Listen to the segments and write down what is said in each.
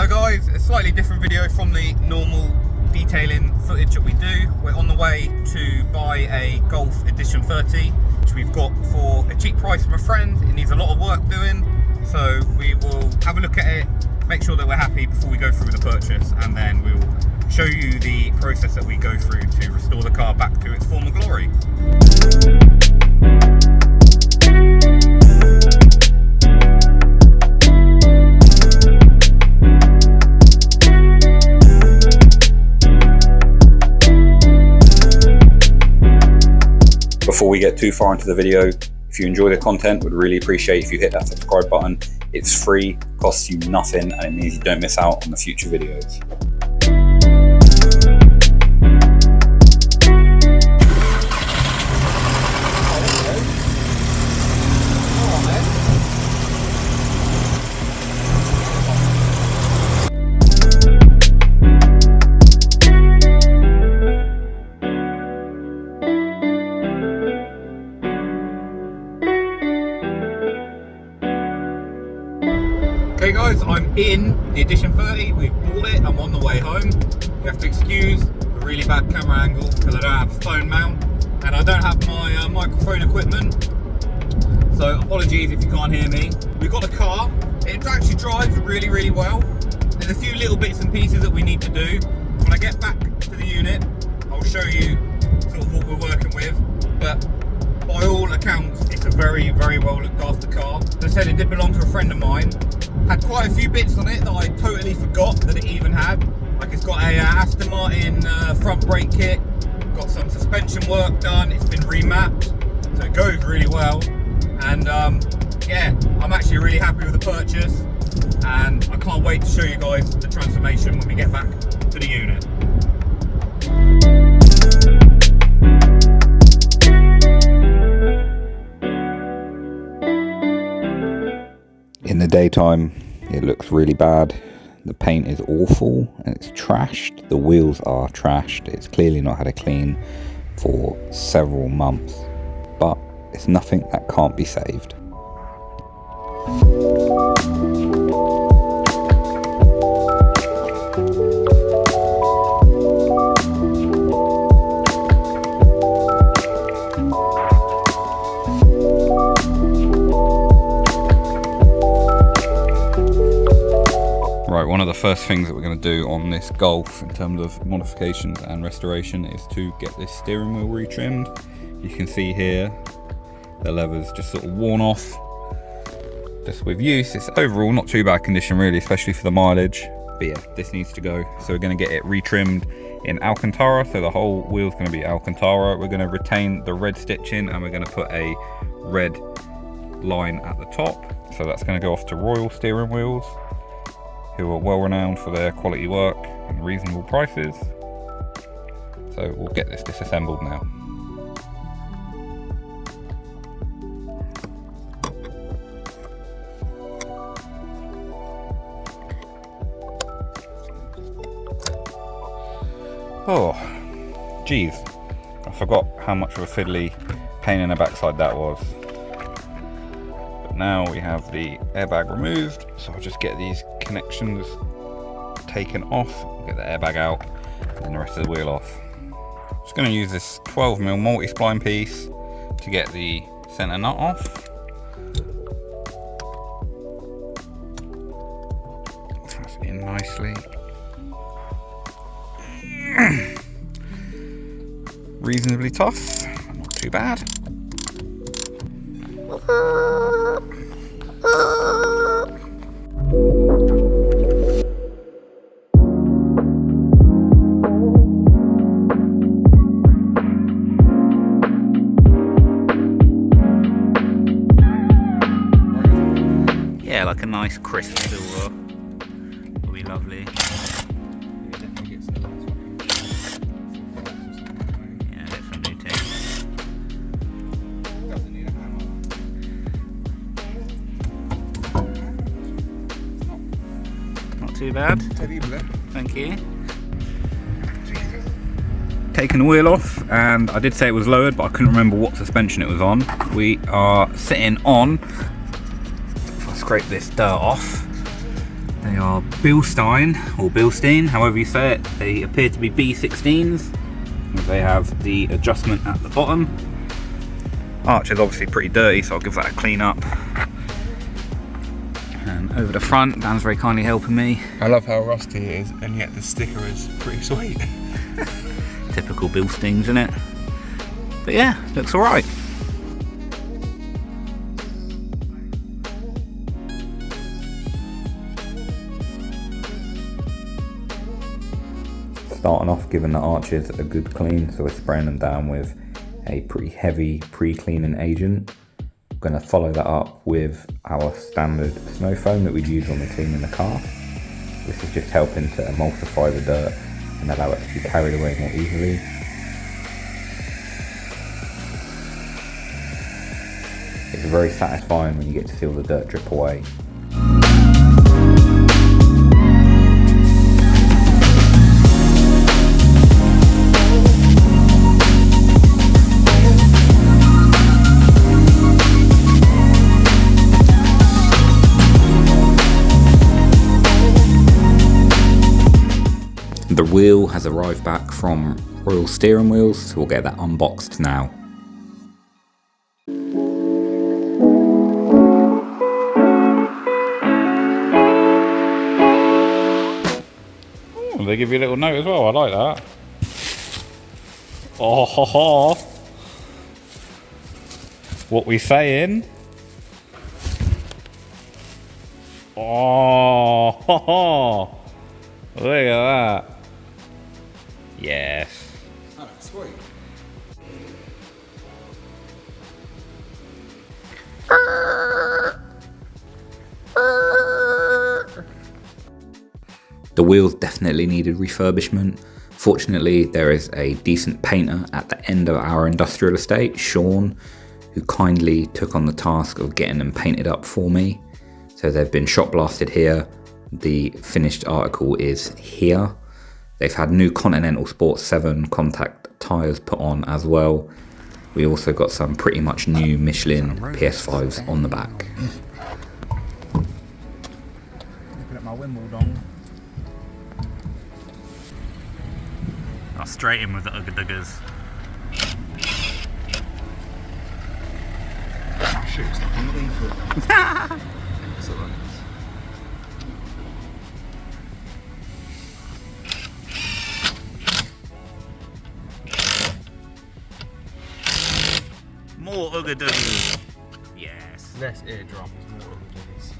guys, a slightly different video from the normal detailing footage that we do. We're on the way to buy a Golf Edition 30, which we've got for a cheap price from a friend. It needs a lot of work doing, so we will have a look at it, make sure that we're happy before we go through with the purchase, and then we'll show you the process that we go through to restore the car back to its former glory. Before we get too far into the video, if you enjoy the content, we'd really appreciate if you hit that subscribe button. It's free, costs you nothing, and it means you don't miss out on the future videos. Okay guys, I'm in the Edition 30, we've bought it, I'm on the way home. You have to excuse the really bad camera angle because I don't have a phone mount and I don't have my microphone equipment, so apologies if you can't hear me. We've got a car, it actually drives really well. There's a few little bits and pieces that we need to do. When I get back to the unit, I'll show you sort of what we're working with, but by all accounts, it's a very well looked after car. As I said, it did belong to a friend of mine. Had quite a few bits on it that I totally forgot that it even had. Like it's got a Aston Martin front brake kit, got some suspension work done, it's been remapped, so it goes really well. And yeah, I'm actually really happy with the purchase, and I can't wait to show you guys the transformation when we get back to the unit. In the daytime, it looks really bad. The paint is awful and it's trashed. The wheels are trashed. It's clearly not had a clean for several months, but it's nothing that can't be saved. Right, one of the first things that we're going to do on this Golf in terms of modifications and restoration is to get this steering wheel retrimmed. You can see here the lever's just sort of worn off. Just with use, it's overall not too bad condition really, especially for the mileage. But yeah, this needs to go. So we're going to get it retrimmed in Alcantara. So the whole wheel's going to be Alcantara. We're going to retain the red stitching and we're going to put a red line at the top. So that's going to go off to Royal Steering Wheels, who are well renowned for their quality work and reasonable prices. So we'll get this disassembled now. Oh, geez, I forgot how much of a fiddly pain in the backside that was. But now we have the airbag removed, so I'll just get these connections taken off, get the airbag out, and the rest of the wheel off. Just going to use this 12mm multi-spline piece to get the center nut off. That's in nicely. Reasonably tough, not too bad. Yeah, like a nice crisp silver will be lovely. Yeah, get some new tape. Not too bad. Thank you. Taking the wheel off, and I did say it was lowered, but I couldn't remember what suspension it was on. We are sitting on, if I scrape this dirt off, They are Bilstein, or Bilstein, however you say it. They appear to be B16s. They have the adjustment at the bottom. Arch is obviously pretty dirty, so I'll give that a clean up. And over the front, Dan's very kindly helping me. I love how rusty it is, and yet the sticker is pretty sweet. Typical Bilsteins, isn't it? But yeah, looks alright. Starting off giving the arches a good clean, so we're spraying them down with a pretty heavy pre-cleaning agent. I'm going to follow that up with our standard snow foam that we'd use when we're cleaning the car. This is just helping to emulsify the dirt and allow it to be carried away more easily. It's very satisfying when you get to see all the dirt drip away. The wheel has arrived back from Royal Steering Wheels, so we'll get that unboxed now. Oh, they give you a little note as well, I like that. Oh, ho, ho. What we saying? Oh, ho, ho. Look at that. Yes. Oh, sweet. The wheels definitely needed refurbishment. Fortunately, there is a decent painter at the end of our industrial estate, Sean, who kindly took on the task of getting them painted up for me. So they've been shot blasted here. The finished article is here. They've had new Continental Sport 7 contact tyres put on as well. We also got some pretty much new Michelin PS5s on the back. Put up my Wimbledon. I'll straight in with the Ugga Duggers. Shoot, stuck underneath it. Excellent. More Ugga Duggers. Yes. Less eardrums, more Ugga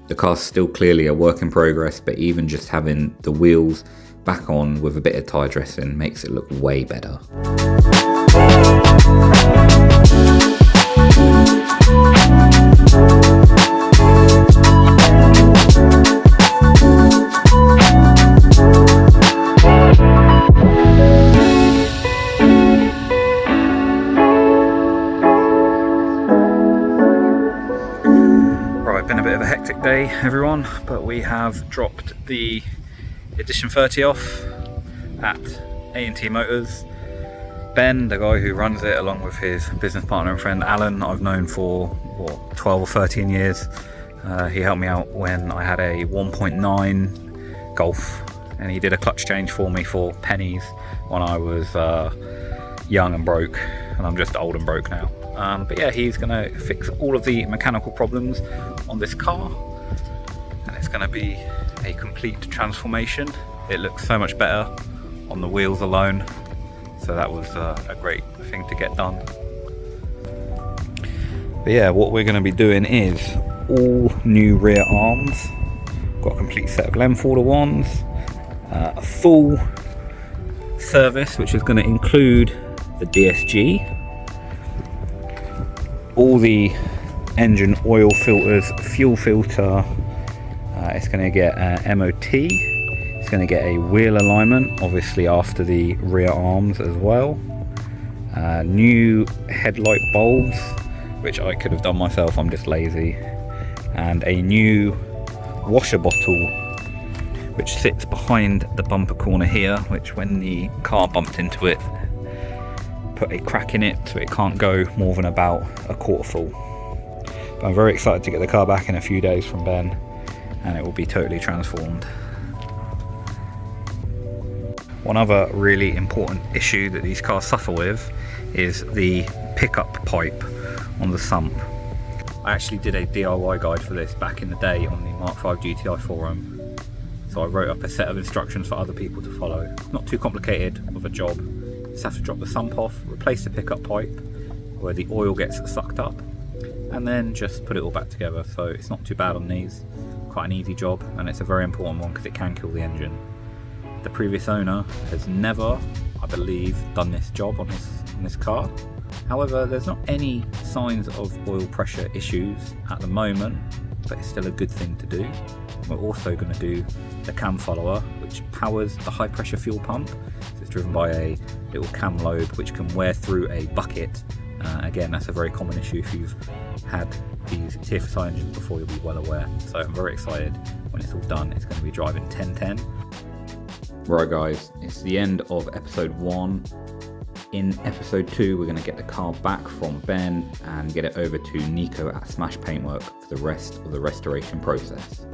The car's still clearly a work in progress, but even just having the wheels back on with a bit of tyre dressing makes it look way better. Day everyone, but we have dropped the Edition 30 off at A&T Motors. Ben, the guy who runs it, along with his business partner and friend Alan, I've known for what, 12 or 13 years. He helped me out when I had a 1.9 Golf, and he did a clutch change for me for pennies when I was young and broke, and I'm just old and broke now. But yeah, he's gonna fix all of the mechanical problems on this car, and it's gonna be a complete transformation. It looks so much better on the wheels alone, so that was a great thing to get done. But yeah, what we're gonna be doing is all new rear arms. Got a complete set of Glenforder ones, a full service which is going to include the DSG, all the engine oil filters, fuel filter. It's going to get an MOT. It's going to get a wheel alignment, obviously after the rear arms as well. New headlight bulbs, which I could have done myself, I'm just lazy. And a new washer bottle, which sits behind the bumper corner here, which when the car bumped into it, put a crack in it so it can't go more than about a quarter full. But I'm very excited to get the car back in a few days from Ben, and it will be totally transformed. One other really important issue that these cars suffer with is the pickup pipe on the sump. I actually did a DIY guide for this back in the day on the Mark V GTI forum. So I wrote up a set of instructions for other people to follow. Not too complicated of a job. You just have to drop the sump off, replace the pickup pipe where the oil gets sucked up, and then just put it all back together. So it's not too bad on these. Quite an easy job, and it's a very important one because it can kill the engine. The previous owner has never, I believe, done this job on this car. However, there's not any signs of oil pressure issues at the moment, but it's still a good thing to do. We're also going to do the cam follower, which powers the high pressure fuel pump. So it's driven by a little cam lobe which can wear through a bucket. Again, that's a very common issue. If you've had these TFSI engines before, you'll be well aware. So I'm very excited when it's all done. It's going to be driving 1010. Right guys, it's the end of episode 1. In episode 2, we're going to get the car back from Ben and get it over to Nico at Smash Paintwork for the rest of the restoration process.